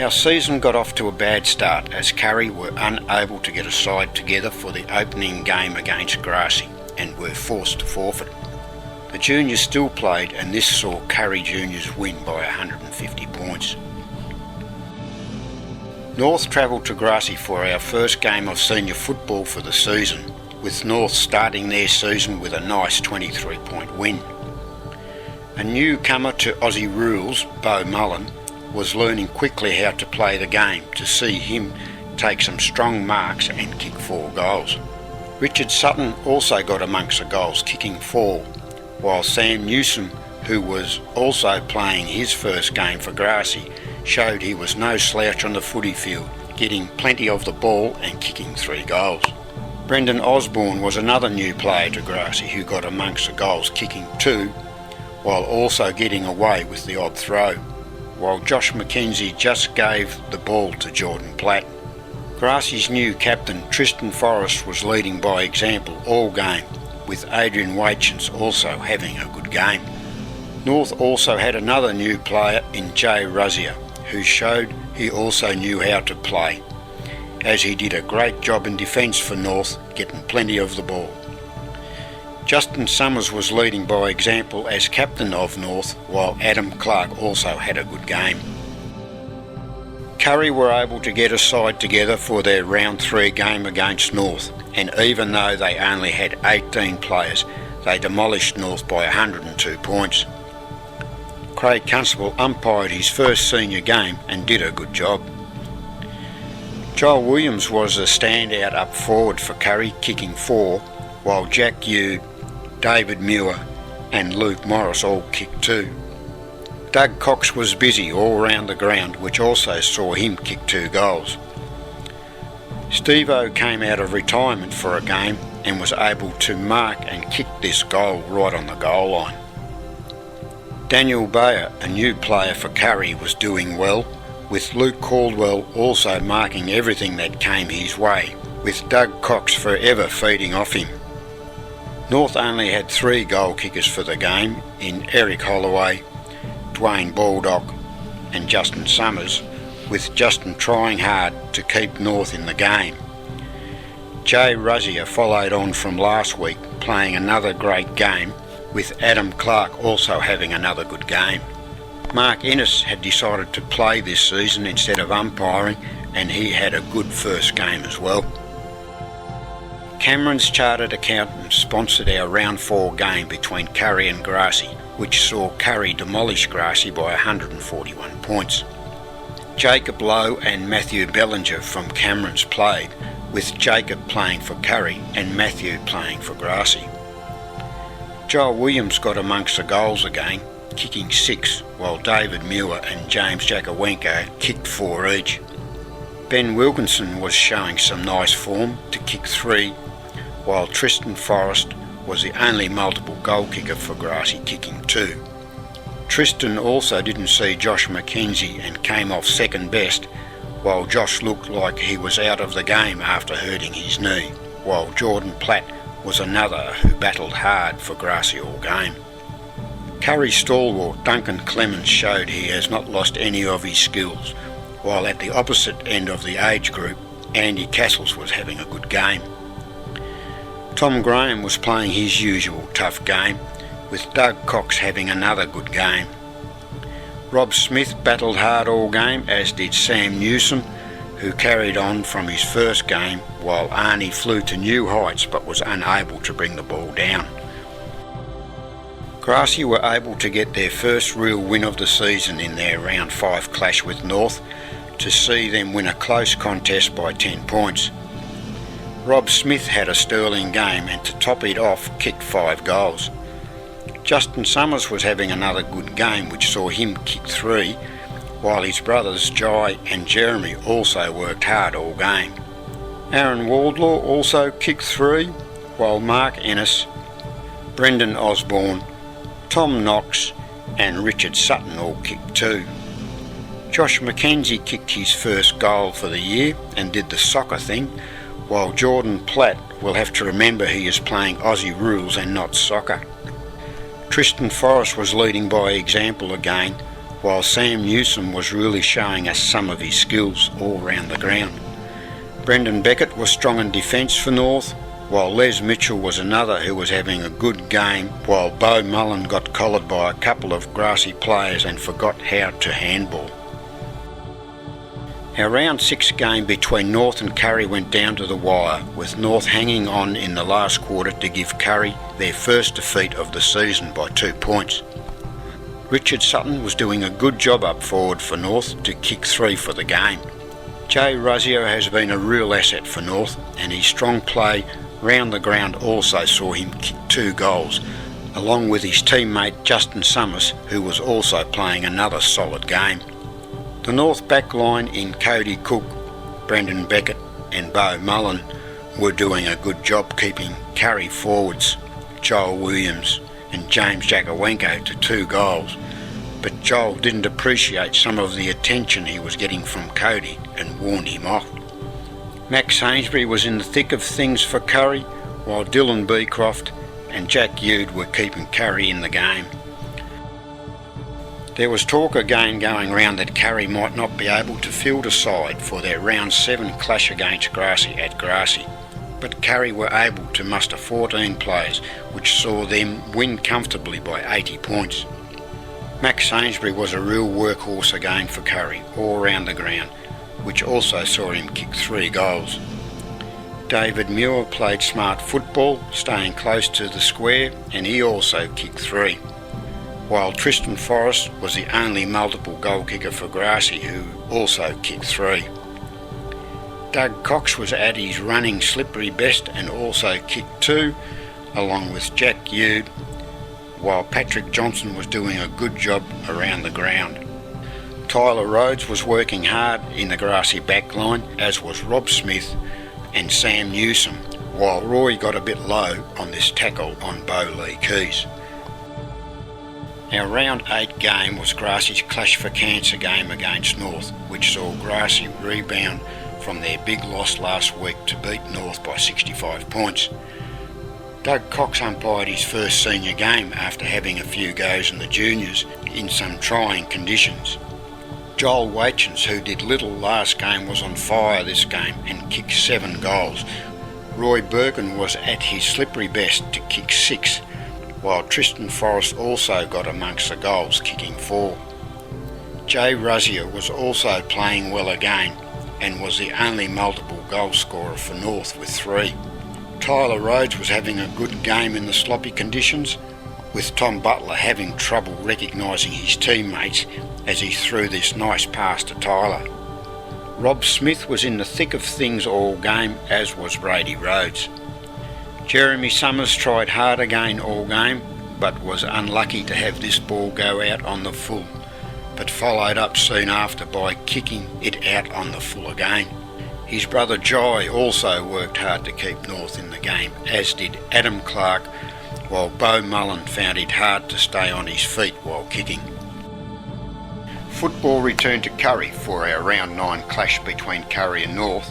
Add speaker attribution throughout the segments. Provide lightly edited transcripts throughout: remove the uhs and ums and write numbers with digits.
Speaker 1: Our season got off to a bad start as Curry were unable to get a side together for the opening game against Grassy and were forced to forfeit. The juniors still played and this saw Curry Juniors win by 150 points. North travelled to Grassy for our first game of senior football for the season, with North starting their season with a nice 23-point win. A newcomer to Aussie rules, Beau Mullen, was learning quickly how to play the game to see him take some strong marks and kick 4 goals. Richard Sutton also got amongst the goals, kicking 4, while Sam Newsom, who was also playing his first game for Grassy, showed he was no slouch on the footy field, getting plenty of the ball and kicking 3 goals. Brendan Osborne was another new player to Grassy who got amongst the goals, kicking 2, while also getting away with the odd throw, while Josh McKenzie just gave the ball to Jordan Platt. Grassy's new captain Tristan Forrest was leading by example all game, with Adrian Waitchens also having a good game. North also had another new player in Jay Ruzzier, who showed he also knew how to play, as he did a great job in defence for North, getting plenty of the ball. Justin Summers was leading by example as captain of North, while Adam Clark also had a good game. Curry were able to get a side together for their round 3 game against North, and even though they only had 18 players, they demolished North by 102 points. Craig Constable umpired his first senior game and did a good job. Joel Williams was a standout up forward for Curry, kicking 4, while Jack Yu, David Muir and Luke Morris all kicked 2. Doug Cox was busy all round the ground, which also saw him kick 2 goals. Steve-O came out of retirement for a game and was able to mark and kick this goal right on the goal line. Daniel Bayer, a new player for Curry, was doing well, with Luke Caldwell also marking everything that came his way, with Doug Cox forever feeding off him. North only had 3 goal kickers for the game in Eric Holloway, Dwayne Baldock and Justin Summers, with Justin trying hard to keep North in the game. Jay Ruzzier followed on from last week, playing another great game, with Adam Clark also having another good game. Mark Ennis had decided to play this season instead of umpiring, and he had a good first game as well. Cameron's Chartered Accountants sponsored our round 4 game between Curry and Grassy, which saw Curry demolish Grassy by 141 points. Jacob Lowe and Matthew Bellinger from Cameron's played, with Jacob playing for Curry and Matthew playing for Grassy. Joel Williams got amongst the goals again, kicking 6, while David Muir and James Jakowenko kicked 4 each. Ben Wilkinson was showing some nice form to kick 3, while Tristan Forrest was the only multiple goal kicker for Grassy, kicking 2. Tristan also didn't see Josh McKenzie and came off second best, while Josh looked like he was out of the game after hurting his knee, while Jordan Platt was another who battled hard for Grassy all game. Curry stalwart Duncan Clemens showed he has not lost any of his skills, while at the opposite end of the age group, Andy Castles was having a good game. Tom Graham was playing his usual tough game, with Doug Cox having another good game. Rob Smith battled hard all game, as did Sam Newsom, who carried on from his first game, while Arnie flew to new heights but was unable to bring the ball down. Grassy were able to get their first real win of the season in their round 5 clash with North, to see them win a close contest by 10 points. Rob Smith had a sterling game and to top it off kicked 5 goals. Justin Summers was having another good game, which saw him kick 3, while his brothers Jai and Jeremy also worked hard all game. Aaron Wardlaw also kicked 3, while Mark Ennis, Brendan Osborne, Tom Knox and Richard Sutton all kicked 2. Josh McKenzie kicked his first goal for the year and did the soccer thing, while Jordan Platt will have to remember he is playing Aussie rules and not soccer. Tristan Forrest was leading by example again, while Sam Newsom was really showing us some of his skills all round the ground. Brendan Beckett was strong in defence for North, while Les Mitchell was another who was having a good game, while Beau Mullen got collared by a couple of grassy players and forgot how to handball. Our round 6 game between North and Curry went down to the wire, with North hanging on in the last quarter to give Curry their first defeat of the season by 2 points. Richard Sutton was doing a good job up forward for North to kick 3 for the game. Jay Ruzio has been a real asset for North, and his strong play round the ground also saw him kick 2 goals, along with his teammate Justin Summers, who was also playing another solid game. The North back line in Cody Cook, Brendan Beckett and Beau Mullen were doing a good job keeping Curry forwards, Joel Williams and James Jakowenko to 2 goals, but Joel didn't appreciate some of the attention he was getting from Cody and warned him off. Max Sainsbury was in the thick of things for Curry, while Dylan Beecroft and Jack Yude were keeping Curry in the game. There was talk again going round that Curry might not be able to field a side for their round 7 clash against Grassy at Grassy, but Curry were able to muster 14 players, which saw them win comfortably by 80 points. Max Sainsbury was a real workhorse again for Curry all round the ground, which also saw him kick 3 goals. David Muir played smart football, staying close to the square, and he also kicked 3. While Tristan Forrest was the only multiple goal kicker for Grassy, who also kicked 3. Doug Cox was at his running slippery best and also kicked 2, along with Jack Yude, while Patrick Johnson was doing a good job around the ground. Tyler Rhodes was working hard in the Grassy backline, as was Rob Smith and Sam Newsom, while Roy got a bit low on this tackle on Beau Lee Keys. Our round 8 game was Grassy's Clash for Cancer game against North, which saw Grassy rebound from their big loss last week to beat North by 65 points. Doug Cox umpired his first senior game after having a few goes in the juniors in some trying conditions. Joel Waitchens, who did little last game, was on fire this game and kicked 7 goals. Roy Birkin was at his slippery best to kick 6, while Tristan Forrest also got amongst the goals, kicking 4. Jay Ruzzier was also playing well again and was the only multiple goal scorer for North with 3. Tyler Rhodes was having a good game in the sloppy conditions, with Tom Butler having trouble recognising his teammates as he threw this nice pass to Tyler. Rob Smith was in the thick of things all game, as was Brady Rhodes. Jeremy Summers tried hard again all game, but was unlucky to have this ball go out on the full, but followed up soon after by kicking it out on the full again. His brother Jai also worked hard to keep North in the game, as did Adam Clark, while Beau Mullen found it hard to stay on his feet while kicking. Football returned to Curry for our round 9 clash between Curry and North,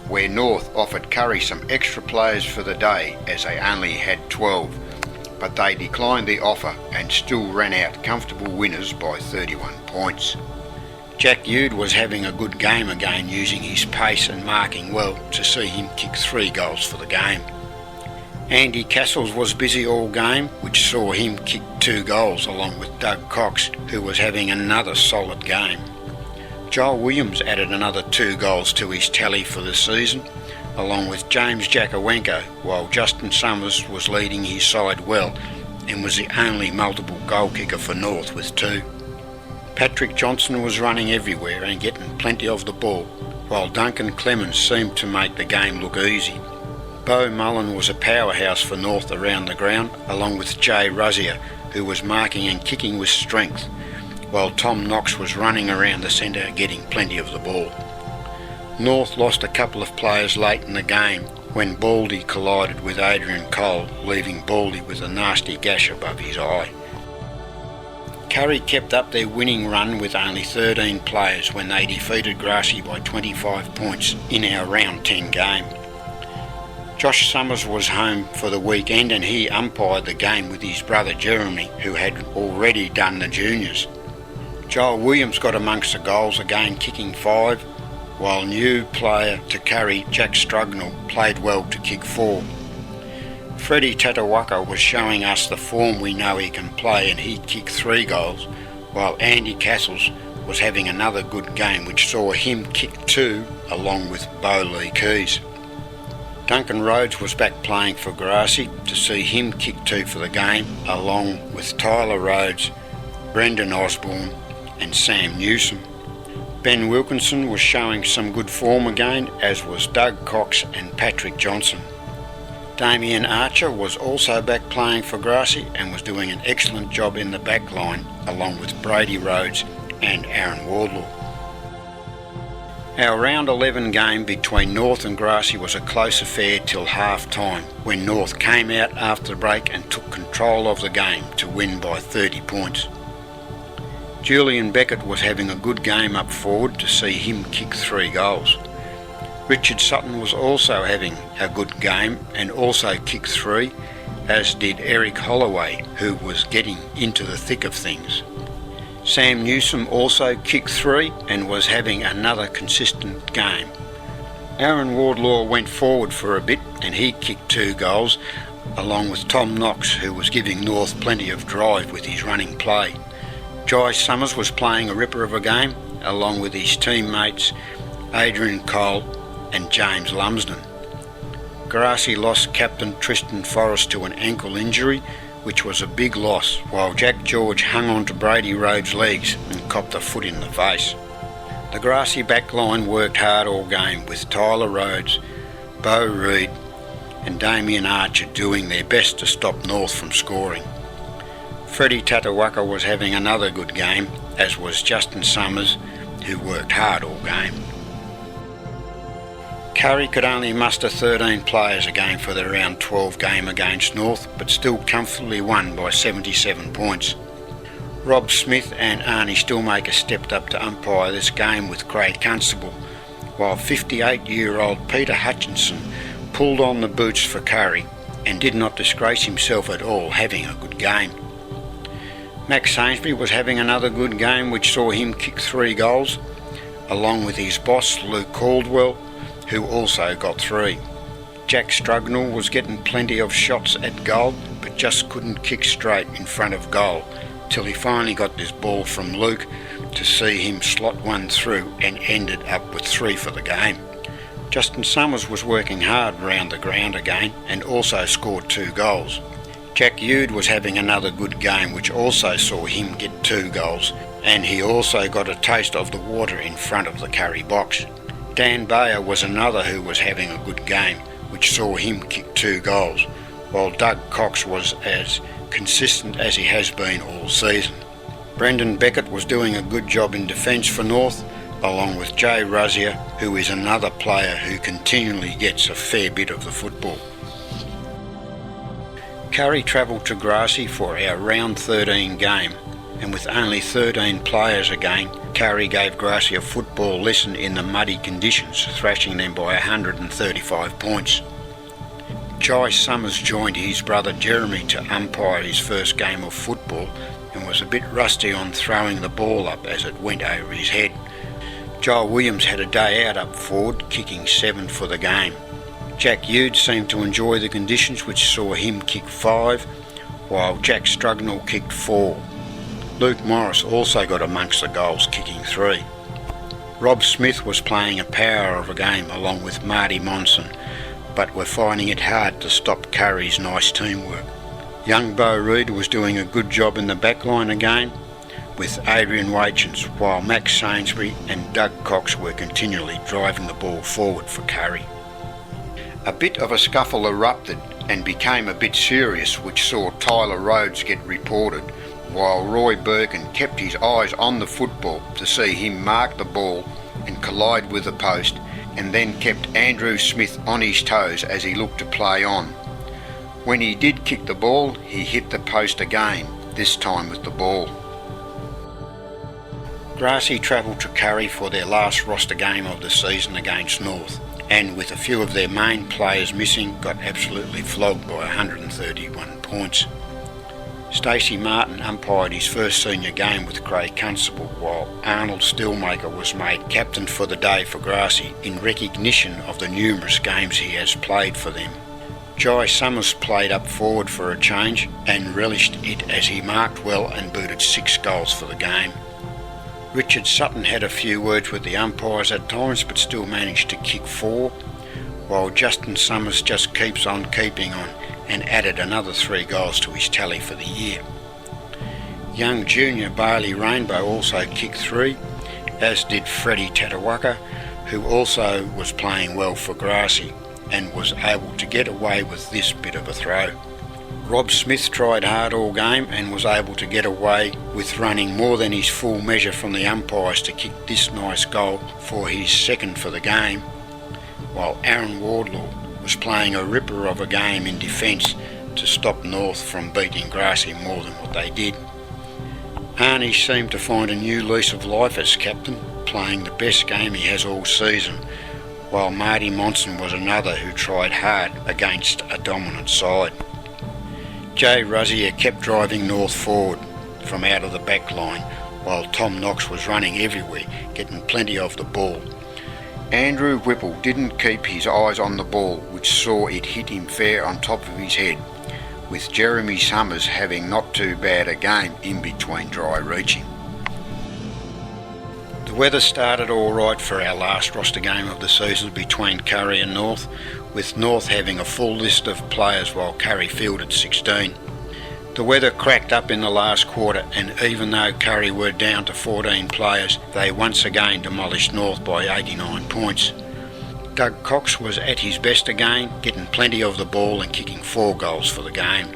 Speaker 1: where North offered Curry some extra players for the day as they only had 12, but they declined the offer and still ran out comfortable winners by 31 points. Jack Yude was having a good game again, using his pace and marking well to see him kick 3 goals for the game. Andy Castles was busy all game, which saw him kick 2 goals along with Doug Cox, who was having another solid game. Joel Williams added another 2 goals to his tally for the season, along with James Jakowenko, while Justin Summers was leading his side well and was the only multiple goal kicker for North with 2. Patrick Johnson was running everywhere and getting plenty of the ball, while Duncan Clemens seemed to make the game look easy. Beau Mullen was a powerhouse for North around the ground, along with Jay Ruzzier, who was marking and kicking with strength, while Tom Knox was running around the centre getting plenty of the ball. North lost a couple of players late in the game when Baldy collided with Adrian Cole, leaving Baldy with a nasty gash above his eye. Curry kept up their winning run with only 13 players when they defeated Grassy by 25 points in our round 10 game. Josh Summers was home for the weekend and he umpired the game with his brother Jeremy, who had already done the juniors. Joel Williams got amongst the goals again, kicking 5, while new player to carry Jack Strugnell played well to kick 4. Freddie Tatawaka was showing us the form we know he can play, and he kicked 3 goals, while Andy Castles was having another good game which saw him kick 2 along with Bo Lee Keys. Duncan Rhodes was back playing for Grassy to see him kick 2 for the game, along with Tyler Rhodes, Brendan Osborne and Sam Newsom. Ben Wilkinson was showing some good form again, as was Doug Cox and Patrick Johnson. Damien Archer was also back playing for Grassy and was doing an excellent job in the back line, along with Brady Rhodes and Aaron Wardlaw. Our round 11 game between North and Grassy was a close affair till half time, when North came out after the break and took control of the game to win by 30 points. Julian Beckett was having a good game up forward to see him kick 3 goals. Richard Sutton was also having a good game and also kicked 3, as did Eric Holloway, who was getting into the thick of things. Sam Newsom also kicked 3 and was having another consistent game. Aaron Wardlaw went forward for a bit and he kicked 2 goals, along with Tom Knox, who was giving North plenty of drive with his running play. Jai Summers was playing a ripper of a game, along with his teammates Adrian Cole and James Lumsden. Grassy lost captain Tristan Forrest to an ankle injury, which was a big loss, while Jack George hung on to Brady Rhodes' legs and copped a foot in the face. The Grassy back line worked hard all game, with Tyler Rhodes, Bo Reed and Damien Archer doing their best to stop North from scoring. Freddie Tatawaka was having another good game, as was Justin Summers, who worked hard all game. Curry could only muster 13 players again for the round 12 game against North, but still comfortably won by 77 points. Rob Smith and Arnie Stillmaker stepped up to umpire this game with Craig Constable, while 58-year-old Peter Hutchinson pulled on the boots for Curry and did not disgrace himself at all, having a good game. Max Sainsbury was having another good game which saw him kick 3 goals, along with his boss Luke Caldwell, who also got 3. Jack Strugnell was getting plenty of shots at goal, but just couldn't kick straight in front of goal, till he finally got this ball from Luke to see him slot one through and ended up with 3 for the game. Justin Summers was working hard round the ground again and also scored 2 goals. Jack Ude was having another good game which also saw him get 2 goals, and he also got a taste of the water in front of the Curry box. Dan Bayer was another who was having a good game which saw him kick 2 goals, while Doug Cox was as consistent as he has been all season. Brendan Beckett was doing a good job in defence for North, along with Jay Ruzier, who is another player who continually gets a fair bit of the football. Curry travelled to Grassy for our round 13 game, and with only 13 players again, Curry gave Grassy a football lesson in the muddy conditions, thrashing them by 135 points. Jai Summers joined his brother Jeremy to umpire his first game of football and was a bit rusty on throwing the ball up as it went over his head. Joel Williams had a day out up forward, kicking 7 for the game. Jack Ude seemed to enjoy the conditions which saw him kick 5, while Jack Strugnell kicked 4. Luke Morris also got amongst the goals, kicking 3. Rob Smith was playing a power of a game along with Marty Monson, but were finding it hard to stop Curry's nice teamwork. Young Bo Reed was doing a good job in the backline again, with Adrian Waitchins, while Max Sainsbury and Doug Cox were continually driving the ball forward for Curry. A bit of a scuffle erupted and became a bit serious, which saw Tyler Rhodes get reported, while Roy Birkin kept his eyes on the football to see him mark the ball and collide with the post, and then kept Andrew Smith on his toes as he looked to play on. When he did kick the ball, he hit the post again, this time with the ball. Grassy travelled to Curry for their last roster game of the season against North, and with a few of their main players missing, got absolutely flogged by 131 points. Stacey Martin umpired his first senior game with Craig Constable, while Arnold Steelmaker was made captain for the day for Grassy in recognition of the numerous games he has played for them. Jai Summers played up forward for a change and relished it as he marked well and booted 6 goals for the game. Richard Sutton had a few words with the umpires at times but still managed to kick 4, while Justin Summers just keeps on keeping on and added another 3 goals to his tally for the year. Young junior Bailey Rainbow also kicked 3, as did Freddie Tatawaka, who also was playing well for Grassy and was able to get away with this bit of a throw. Rob Smith tried hard all game and was able to get away with running more than his full measure from the umpires to kick this nice goal for his second for the game, while Aaron Wardlaw was playing a ripper of a game in defence to stop North from beating Grassy more than what they did. Arnie seemed to find a new lease of life as captain, playing the best game he has all season, while Marty Monson was another who tried hard against a dominant side. Jay Ruzzier kept driving North forward from out of the back line, while Tom Knox was running everywhere, getting plenty of the ball. Andrew Whipple didn't keep his eyes on the ball, which saw it hit him fair on top of his head, with Jeremy Summers having not too bad a game in between dry reaching. The weather started all right for our last roster game of the season between Curry and North, with North having a full list of players while Curry fielded 16. The weather cracked up in the last quarter, and even though Curry were down to 14 players, they once again demolished North by 89 points. Doug Cox was at his best again, getting plenty of the ball and kicking 4 goals for the game.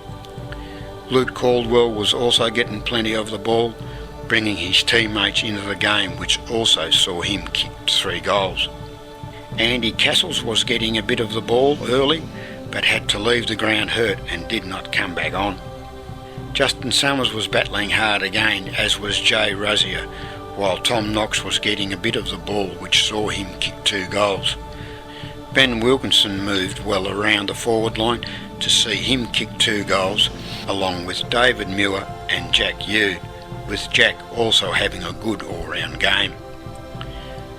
Speaker 1: Luke Caldwell was also getting plenty of the ball, bringing his teammates into the game, which also saw him kick 3 goals. Andy Castles was getting a bit of the ball early, but had to leave the ground hurt and did not come back on. Justin Summers was battling hard again, as was Jay Ruzzier, while Tom Knox was getting a bit of the ball, which saw him kick 2 goals. Ben Wilkinson moved well around the forward line to see him kick 2 goals, along with David Muir and Jack Yu, with Jack also having a good all-round game.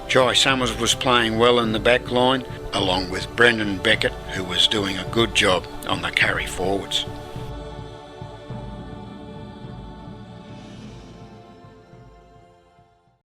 Speaker 1: Jai Summers was playing well in the back line, along with Brendan Beckett, who was doing a good job on the carry forwards.